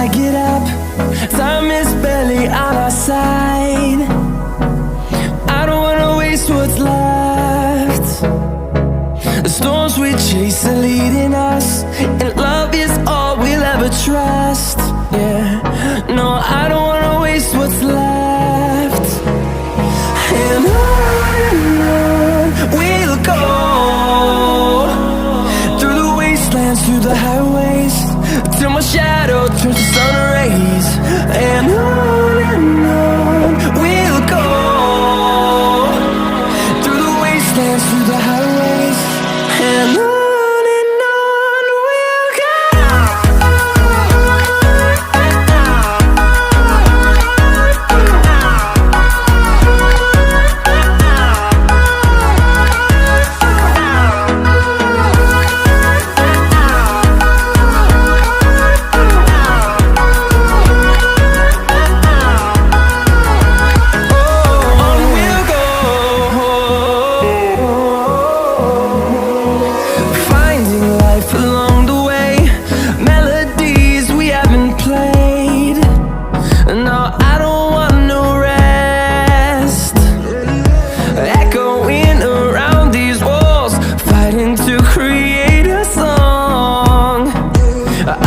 I get up, time is barely on our side. I don't wanna waste what's left. The storms we chase are leading us, and love is all we'll ever trust. Yeah, no, I don't wanna waste what's left. And on we'll go, through the wastelands, through the highways, till my shadow turns to sun rays. And on we'll go, through the wastelands, through the highways, and on we'll go. Along the way, melodies we haven't played. No, I don't want no rest. Echoing around these walls, fighting to create a song.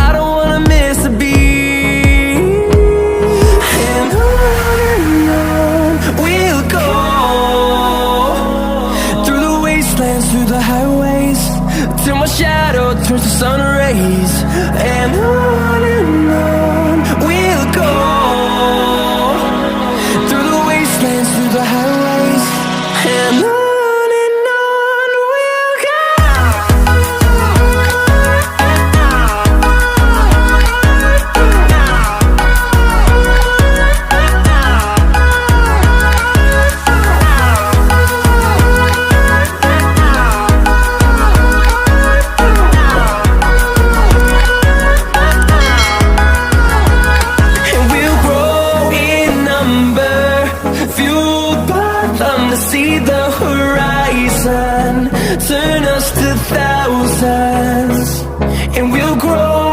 I don't wanna miss a beat. And on we'll go, through the wastelands, through the highways, till my shadow turns to sun rays. And on we'll go, through the wastelands, through the highways, and on we'll go. To see the horizon turn us to thousands, and we'll grow